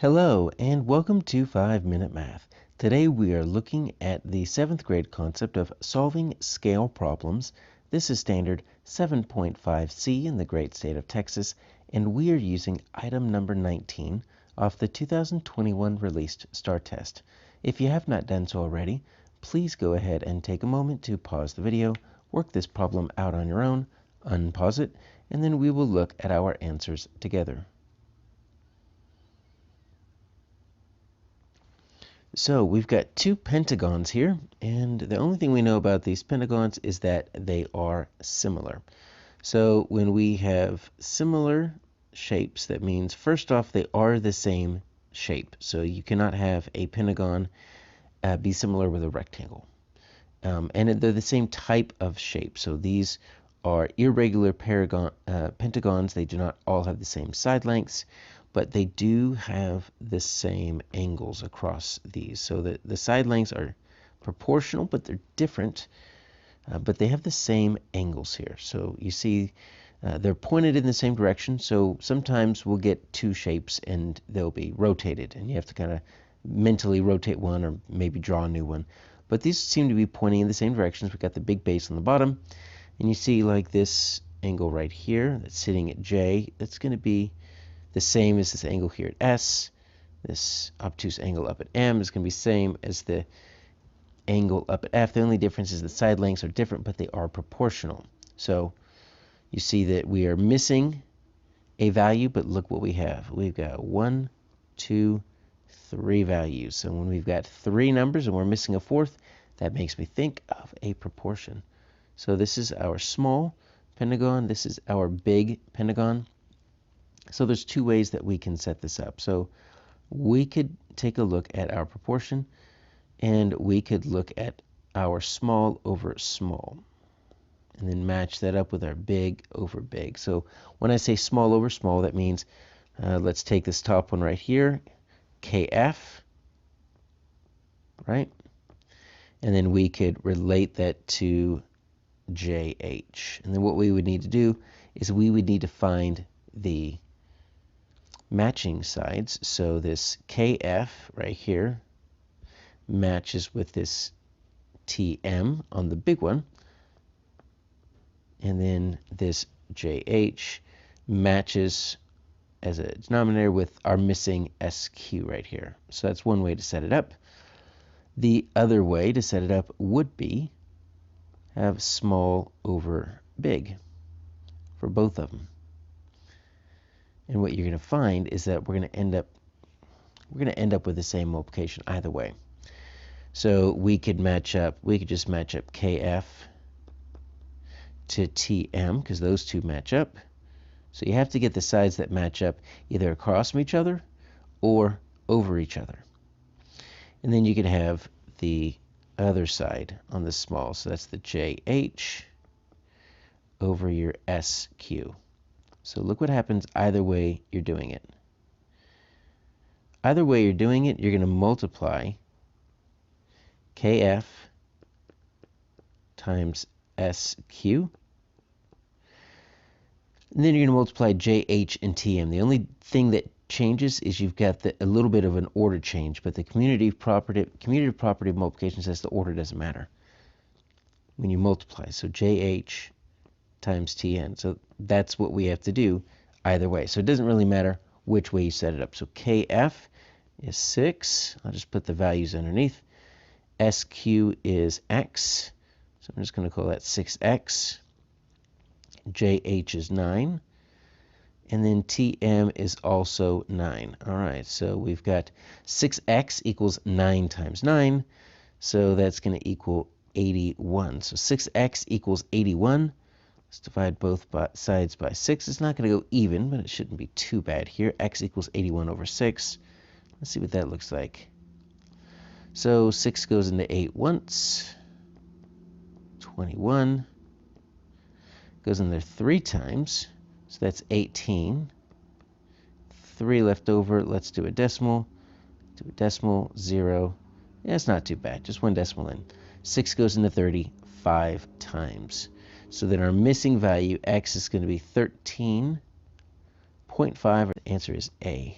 Hello and welcome to 5-Minute Math. Today we are looking at the 7th grade concept of solving scale problems. This is standard 7.5C in the great state of Texas, and we are using item number 19 off the 2021 released STAAR test. If you have not done so already, please go ahead and take a moment to pause the video, work this problem out on your own, unpause it, and then we will look at our answers together. So we've got two pentagons here, and the only thing we know about these pentagons is that they are similar. So when we have similar shapes, that means first off they are the same shape. So you cannot have a pentagon be similar with a rectangle. And they're the same type of shape. So these are irregular pentagons. They do not all have the same side lengths, but they do have the same angles across these. So the side lengths are proportional, but they're different, but they have the same angles here. So you see they're pointed in the same direction, so sometimes we'll get two shapes and they'll be rotated, and you have to kind of mentally rotate one or maybe draw a new one. But these seem to be pointing in the same directions. We've got the big base on the bottom, and you see like this angle right here that's sitting at J, that's going to be the same as this angle here at S. This obtuse angle up at M is going to be the same as the angle up at F. The only difference is the side lengths are different, but they are proportional. So you see that we are missing a value, but look what we have. We've got 1, 2, 3 values. So when we've got 3 numbers and we're missing a fourth, that makes me think of a proportion. So this is our small pentagon. This is our big pentagon. So there's 2 ways that we can set this up. So we could take a look at our proportion, and we could look at our small over small, and then match that up with our big over big. So when I say small over small, that means let's take this top one right here, KF, right? And then we could relate that to JH. And then what we would need to do is we would need to find the matching sides. So this KF right here matches with this TM on the big one, and then this JH matches as a denominator with our missing SQ right here. So that's one way to set it up. The other way to set it up would be have small over big for both of them. And what you're going to find is that we're going to end up with the same multiplication either way. So we could just match up KF to TM because those two match up. So you have to get the sides that match up either across from each other or over each other. And then you could have the other side on the small. So that's the JH over your SQ. So look what happens either way you're doing it. Either way you're doing it, you're going to multiply KF times SQ. And then you're going to multiply JH and TM. The only thing that changes is you've got a little bit of an order change, but the commutative property of multiplication says the order doesn't matter when you multiply. So JH times TN. So that's what we have to do either way. So it doesn't really matter which way you set it up. So KF is 6. I'll just put the values underneath. SQ is X. So I'm just going to call that 6X. JH is 9. And then TM is also 9. All right, so we've got 6X equals 9 times 9. So that's going to equal 81. So 6X equals 81. Let's divide both sides by 6. It's not going to go even, but it shouldn't be too bad here. X equals 81 over 6. Let's see what that looks like. So 6 goes into 8 once. 21. Goes in there 3 times. So that's 18. 3 left over. Let's do a decimal. 0. Yeah, it's not too bad. Just 1 decimal in. 6 goes into 30 5 times. So then our missing value, X, is going to be 13.5. The answer is A.